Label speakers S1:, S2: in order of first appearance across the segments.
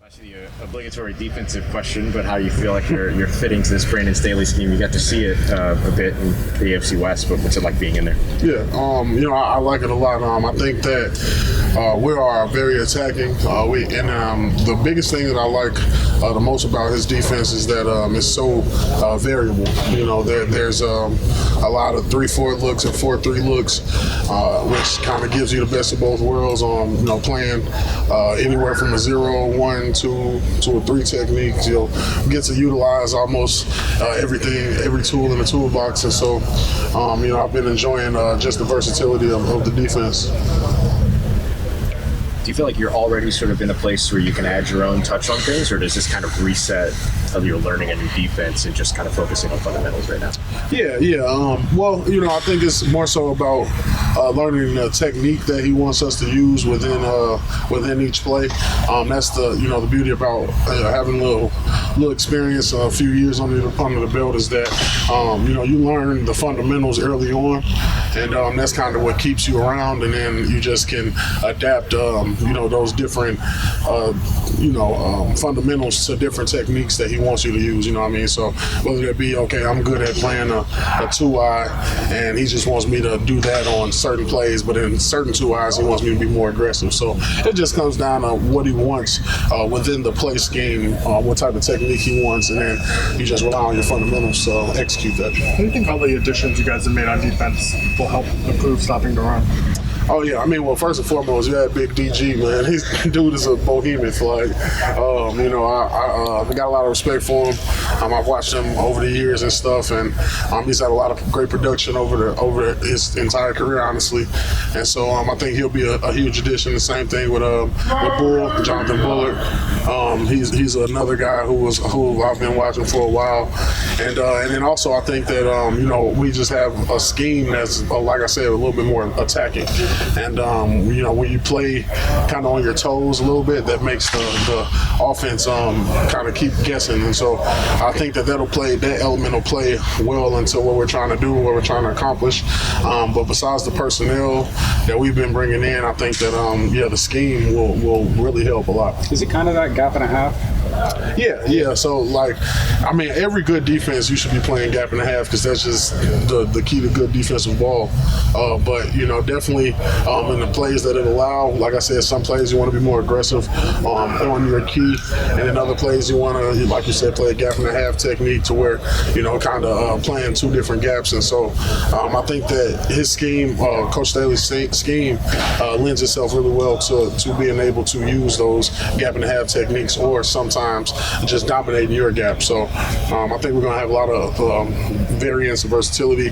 S1: Actually, the obligatory defensive question, but how you feel like you're fitting to this Brandon Staley scheme. You got to see it a bit in the AFC West, but what's it like being in there?
S2: Yeah, I like it a lot. I think that we are very attacking. The biggest thing that I like the most about his defense is that it's so variable. There's a lot of 3-4 looks and 4-3 looks, which kind of gives you the best of both worlds on playing anywhere from a 0-1 to a 3 technique. Get to utilize almost every tool in the toolbox, and so I've been enjoying just the versatility of the defense.
S1: Do you feel like you're already sort of in a place where you can add your own touch on things, or does this kind of reset of your learning a new defense and just kind of focusing on fundamentals right now?
S2: Yeah. I think it's more so about learning the technique that he wants us to use within each play. That's the beauty about having a little experience, a few years under the belt, is that you learn the fundamentals early on, and that's kind of what keeps you around, and then you just can adapt those different fundamentals to different techniques that he wants you to use. So whether it be, I'm good at playing a 2-eye, and he just wants me to do that on certain plays, but in certain 2-eyes he wants me to be more aggressive. So it just comes down to what he wants within the play scheme, what type of technique he wants, and then you just rely on your fundamentals to execute that.
S3: What do you think all the additions you guys have made on defense will help improve stopping the run?
S2: Oh, yeah. First and foremost, you had Big DG, man. Dude is a behemoth. I got a lot of respect for him. I've watched him over the years and stuff, and he's had a lot of great production over his entire career, honestly. And so I think he'll be a huge addition. The same thing with Bull, Jonathan Bullard. He's another guy who I've been watching for a while. And then also I think that, we just have a scheme that's, like I said, a little bit more attacking. And when you play kind of on your toes a little bit, that makes the offense kind of keep guessing. And so I think that element will play well into what we're trying to do, what we're trying to accomplish. But besides the personnel that we've been bringing in, I think that the scheme will really help a lot.
S4: Is it kind of that gap and a half?
S2: Yeah. So every good defense you should be playing gap and a half, because that's just the key to good defensive ball. But definitely in the plays that it allow, like I said, some plays you want to be more aggressive on your key, and in other plays you want to, like you said, play a gap and a half technique to where kind of playing 2 different gaps. And so I think that his scheme, Coach Staley's scheme, lends itself really well to being able to use those gap and a half techniques, or sometimes just dominating your gap. So I think we're going to have a lot of variance and versatility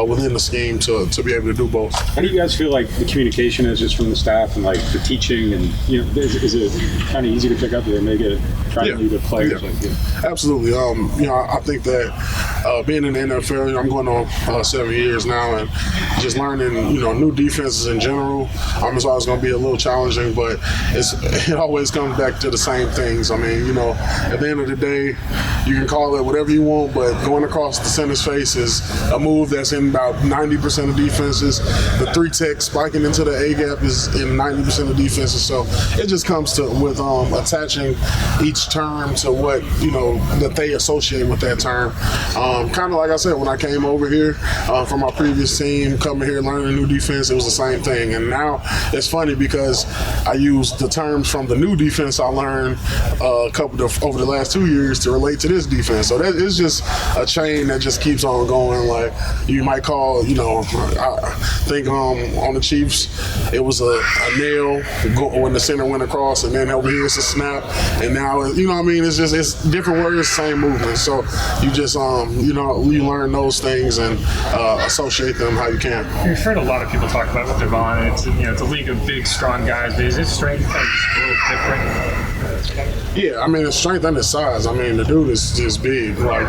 S2: within the scheme to be able to do both.
S4: How do you guys feel like the communication is just from the staff and like the teaching, and is it kind of easy to pick up there and make it trying to lead the players?
S2: Absolutely. I think that being in the NFL, I'm going on 7 years now, and just learning new defenses in general, it's always going to be a little challenging, but it always comes back to the same things. At the end of the day, you can call it whatever you want, but going across the center's face is a move that's in about 90% of defenses. The 3 tech spiking into the A gap is in 90% of defenses. So it just comes with attaching each term to what that they associate with that term. Kind of like I said, when I came over here from my previous team, coming here learning a new defense, it was the same thing. And now it's funny because I use the terms from the new defense I learned over the last 2 years to relate to this defense. So that is just a chain that just keeps on going. Like you might call, I think on the Chiefs, it was a nail when the center went across, and then over here it's a snap, and now it's different words, same movement. So you just you learn those things and associate them how you can.
S3: You've heard a lot of people talk about with Devon. It's a league of big, strong guys, but is his strength a little different?
S2: Yeah, his strength and his size. The dude is just big. Like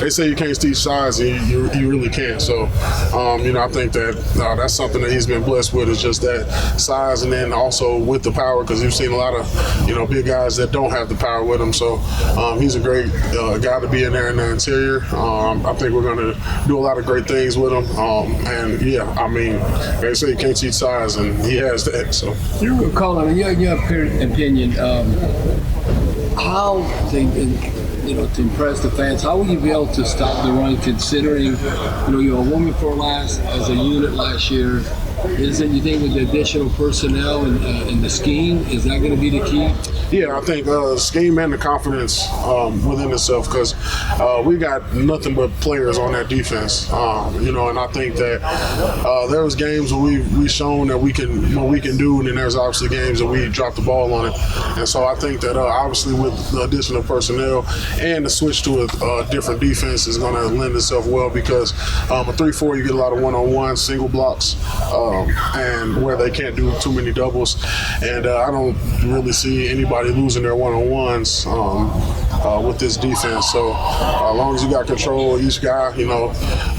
S2: they say you can't teach size, and you really can't. So, I think that that's something that he's been blessed with, is just that size, and then also with the power, because you've seen a lot of big guys that don't have the power with him. So he's a great guy to be in there in the interior. I think we're going to do a lot of great things with him. They say you can't teach size, and he has that. So,
S5: Khalen, in your opinion, how to impress the fans, how will you be able to stop the run considering, you're a woman for last as a unit last year? Is it, you think, with the additional personnel and the scheme, is that going to be the key?
S2: Yeah, I think scheme and the confidence within itself, because we got nothing but players on that defense. And I think that there was games where we shown that we can what we can do, and then there's obviously games that we dropped the ball on it. And so I think that obviously with the additional personnel and the switch to a different defense is going to lend itself well, because a 3-4 you get a lot of one-on-one single blocks. And where they can't do too many doubles, and I don't really see anybody losing their one-on-ones with this defense. So as long as you got control of each guy,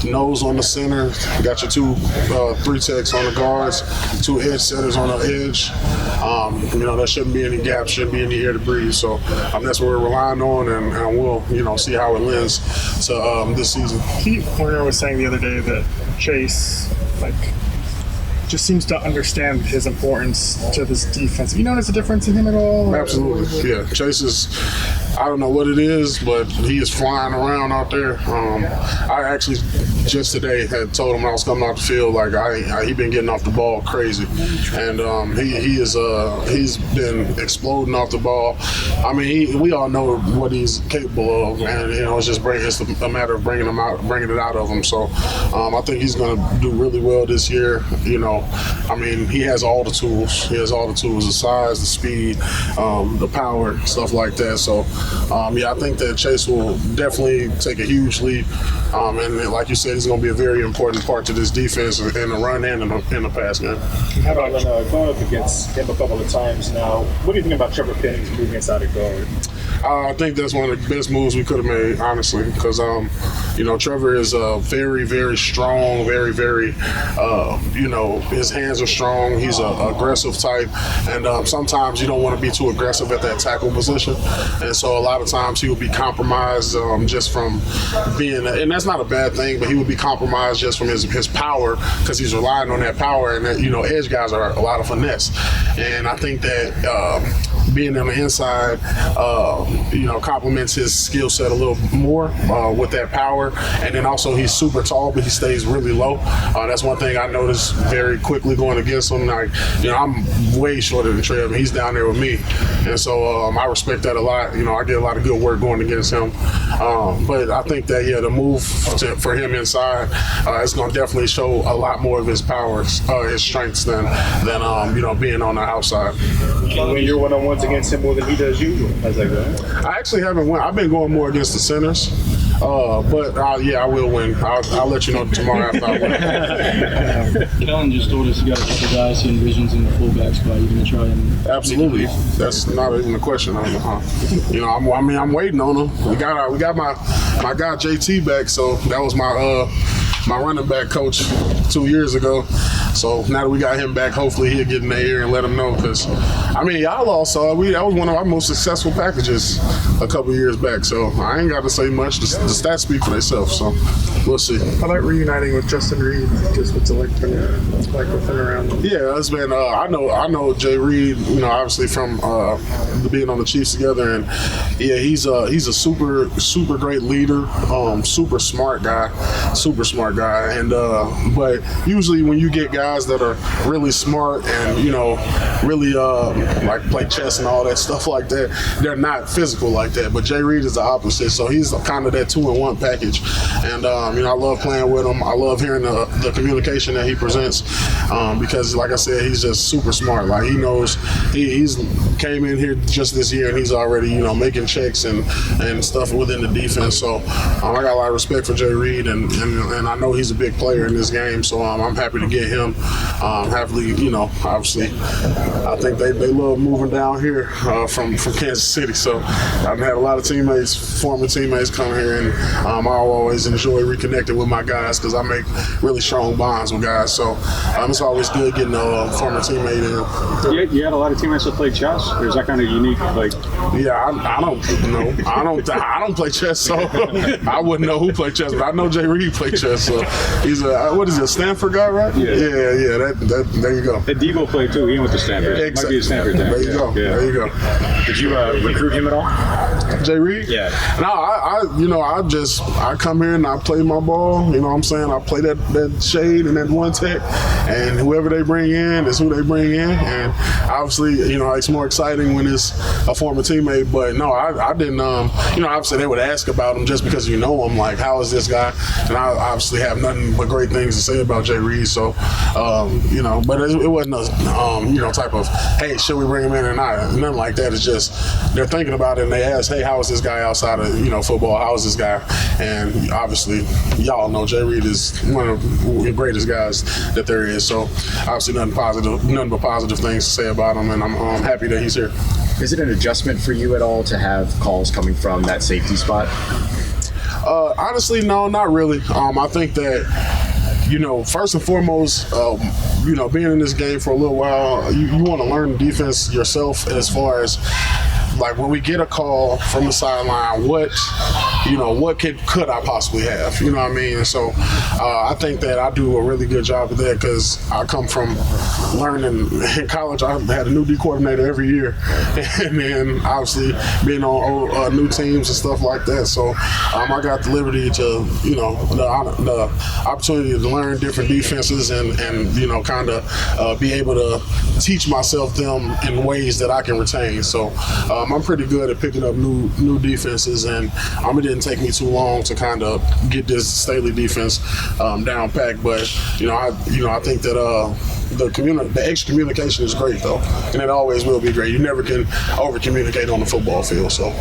S2: nose on the center, you got your 2 3 techs on the guards, 2 edge setters on the edge. There shouldn't be any gaps, shouldn't be any air to breathe. So that's what we're relying on, and we'll see how it lends to this season.
S6: Pete Warner was saying the other day that Chase, just seems to understand his importance to this defense. Have you noticed a difference in him at all?
S2: Absolutely, yeah. Chase is, I don't know what it is, but he is flying around out there. I actually just today had told him when I was coming out the field, he been getting off the ball crazy, and he's been exploding off the ball. I mean, we all know what he's capable of, and it's a matter of bringing it out of him. So I think he's going to do really well this year. He has all the tools. The size, the speed, the power, stuff like that. So, I think that Chase will definitely take a huge leap. And like you said, he's going to be a very important part to this defense in the run and in the pass game.
S4: How about going up against him a couple of times now? What do you think about Trevor Penning moving inside of guard?
S2: I think that's one of the best moves we could have made, honestly, because Trevor is very, very strong, very, very, his hands are strong. He's an aggressive type, and sometimes you don't want to be too aggressive at that tackle position, and so a lot of times he will be compromised just from being, and that's not a bad thing, but he would be compromised just from his power, because he's relying on that power, and edge guys are a lot of finesse, and I think that being on the inside, complements his skill set a little more with that power. And then also he's super tall, but he stays really low. That's one thing I noticed very quickly going against him. I'm way shorter than Trev, and he's down there with me. And so I respect that a lot. I get a lot of good work going against him. But I think that, the move for him inside, it's going to definitely show a lot more of his powers, his strengths than being on the outside.
S4: When you're one-on-ones against him more than he does you, how's that going?
S2: I actually haven't won. I've been going more against the centers. But I will win. I'll let you know tomorrow after I win.
S5: Kellen just told us you got a couple guys seeing visions in the fullback spot. You gonna try and?
S2: Absolutely. That's not even a question. I'm waiting on them. We got my guy JT back, so that was my running back coach 2 years ago. So now that we got him back, hopefully he'll get in the ear and let him know. Because, y'all all saw it. That was one of our most successful packages a couple years back. So I ain't got to say much. The stats speak for themselves. So we'll see.
S6: How about reuniting with Justin Reid? Just what's it like with him around?
S2: Yeah, it's been. I know Jay Reid. Obviously from being on the Chiefs together, and yeah, he's a super great leader. Super smart guy. And but usually when you get guys that are really smart and really play chess and all that stuff like that, they're not physical like that. But Jay Reid is the opposite, so he's kind of that 2-in-1 package. And I love playing with him. I love hearing the communication that he presents because, like I said, he's just super smart. Like he knows he's came in here just this year and he's already making checks and stuff within the defense. So I got a lot of respect for Jay Reid, and I know he's a big player in this game. So I'm happy to get him. Happily, obviously, I think they love moving down here from Kansas City. So I've had a lot of former teammates come here, and I always enjoy reconnecting with my guys because I make really strong bonds with guys. So it's always good getting a former teammate in.
S4: You had a lot of teammates that play chess, or is that kind of unique?
S2: Yeah, I don't know. I don't play chess, so I wouldn't know who played chess. But I know Jay Reid played chess. So he's a Stanford guy, right?
S4: Yeah.
S2: That there you go.
S4: Debo played too. He went to Stanford.
S2: Exactly.
S4: Might be a Stanford thing.
S2: There you go.
S4: Did you recruit him at all?
S2: Jay Reid?
S4: Yeah.
S2: No, I come here and I play my ball. You know what I'm saying? I play that shade and that one tech, and whoever they bring in is who they bring in. And obviously, it's more exciting when it's a former teammate. But no, I didn't. Obviously they would ask about him just because him. Like, how is this guy? And I obviously have nothing but great things to say about Jay Reid. So, but it wasn't a type of, hey, should we bring him in or not? Nothing like that. It's just they're thinking about it and they ask, hey, how is this guy outside of football? How is this guy? And obviously, y'all know Jay Reid is one of the greatest guys that there is. So obviously, nothing but positive things to say about him, and I'm happy that he's here.
S1: Is it an adjustment for you at all to have calls coming from that safety spot?
S2: Honestly, no, not really. I think that, first and foremost, being in this game for a little while, you want to learn the defense yourself as far as, like, when we get a call from the sideline, what could I possibly have? You know what I mean? And so I think that I do a really good job of that because I come from learning in college. I had a new D coordinator every year, and then obviously being on new teams and stuff like that. So I got the liberty to, the opportunity to learn different defenses and kind of be able to teach myself them in ways that I can retain. So I'm pretty good at picking up new defenses, and it didn't take me too long to kind of get this Staley defense down packed. But I think that the extra communication is great though, and it always will be great. You never can over communicate on the football field. So.